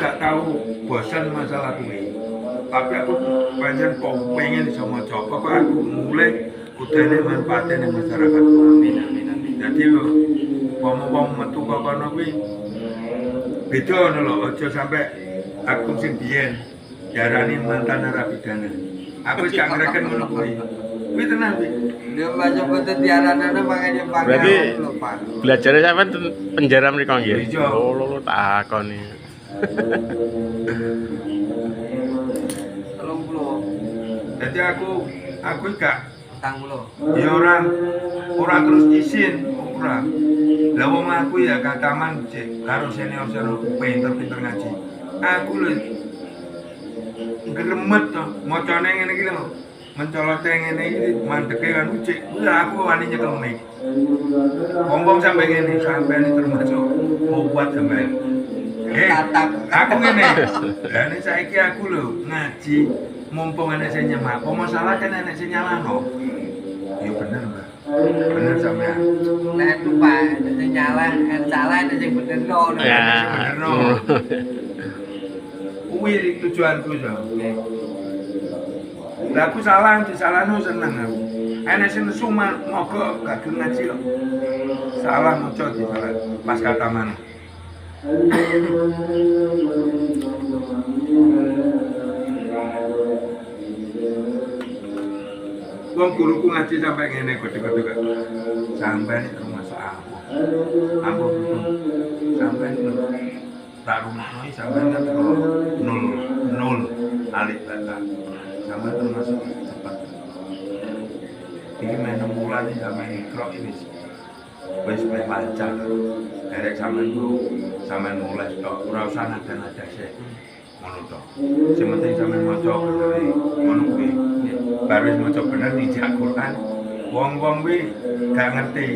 gak tahu bosan masalah kuwi. Tapi aku pancen pengen iso maca. Pokok aku mulai kudune manfaate ning masyarakat. Amin amin amin. Dadi wong metu kok kono kuwi beda ngono lho, aja sampe aku sing biyen diarani mantan narapidana. Aku wis gak ngreken ngono kuwi. Kuwi tenan kuwi. Dia baca betul diarana makanya Berarti lupa. belajarnya sampean penjara mriko nggih. Iya. Oh, lho takoni. 30. Jadi aku gak Utang puluh. ya ora terus izin ora. Lah wong aku ya kataman cek karo senior-senior pinter-pinter ngaji. Aku lho gremet to macane ngene iki lho. Mencolote ngene iki manteke kan cek. Ya aku wani nyekel mic. Wong sampe ngene sampean termasuk kuat sampean. Aku ngene. Lah nek saiki aku lho ngaji mumpung enek sing nyemak, apa masalah kan enek sing nyalano. Ya bener, Mbak. Bener sampean. Nek lupa ada sing nyalah, kan salah ada sing bener no. Ya. Bener no. Kuwi tujuanku yo. Lah aku salah disalahno seneng aku. Enek sing nesu moga gak gelem ngaji kok. Salah maca disalah pas kata mana. Wong guruku ngaji sampai ngene gede-gede kok. Sampai nek termasuk aku. Aku sampai tak rumah iki sampai kan nol alif bata. Sampai termasuk cepat. Iki menem bulan iki sampai mikro ini. Wis lancar. Derek sampean ku sampean mulai tok ora usah nada-nada sik. Ngono tok. Sing penting sampean maca bener ngono kuwi. Baris maca bener dijak Quran. Wong-wong kuwi gak ngerti.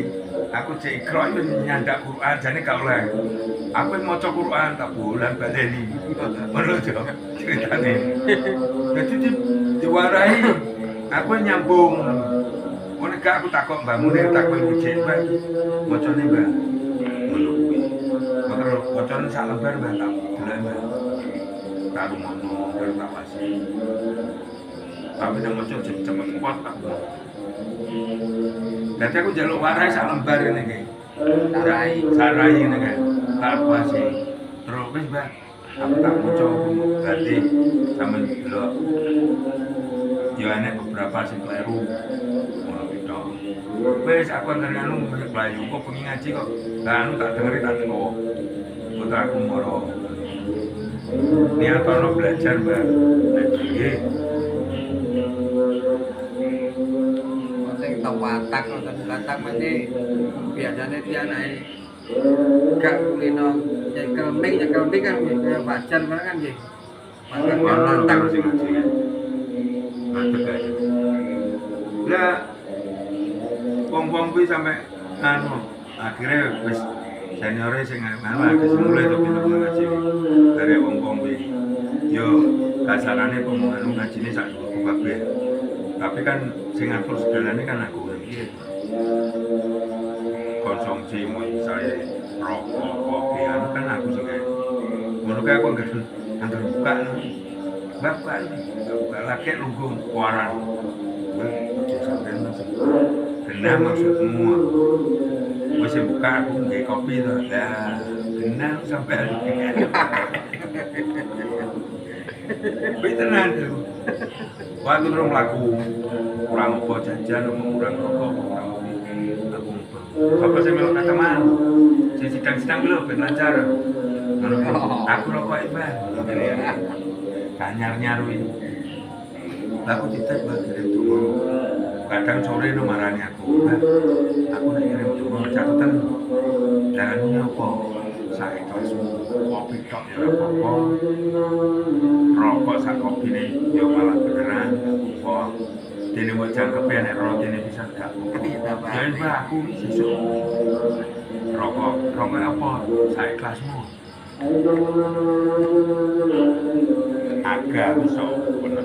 Aku cek ikra yo nyandak Quran jane gak oleh. Aku maca Quran tak bulan baleni. Ngono jo ceritane. Dadi diwarai aku nyambung. Ngono gak aku takok Mbak Munir takok Ibu Cek Mbak. Macane Mbak. Ngono kuwi. Makro bocone sak lembar Mbak tak delok Mbak. Tak rumono tak wasi. Tapi nang maca cepet kuat tak. Dadi aku njaluk warai sak lembar ngene iki. Sarai ngene iki. Tak wasi. Terus wis Mbak. Aku tak maca berarti sampe delok. Ya enek beberapa sing kleru. Wes aku anggere anu mlayu kok pengen ngaji kok. Lah anu tak dengeri tak teko. Putra aku moro. Niat ono belajar, Mbak. Nggih. Sing tau watak nonton watak mesti biasane dia anake gak kulino nyekel mic kan kaya wajar kan nggih. Watak watak sing ngaji. Mantep ae. Lah wong-wong kuwi sampe anu akhirnya wis seniore sing anu agak mulai to pinter ngaji dari wong-wong kuwi yo kasarane pemunganu ngajine sak buku kabeh tapi kan sing ngatur segalane kan aku konsumsi misalnya rokok kopi anu kan aku sing ngono kae aku anggar buka bapak buka lagi lungguh waran sampeyan genah maksudmu wis buka aku nggae kopi to ya genah sampeyan kuwi tenan lho waktu terus mlaku kurang apa jajan kurang rokok kurang kopi aku apa sing melu kataman sing sidang-sidang lho ben lancar ngono aku rokok ibah kanyar-nyar kuwi aku titip kirim donga kadang sore no marani aku aku nek kirim donga catatan dalane apa sak kelas kopi tok ya ora apa-apa rokok sak kopine ya malah beneran apa dene mbok jangkep nek rotine bisa gak apa-apa ya Mbak aku sesuk rokok apa sak kelasmu agak iso bener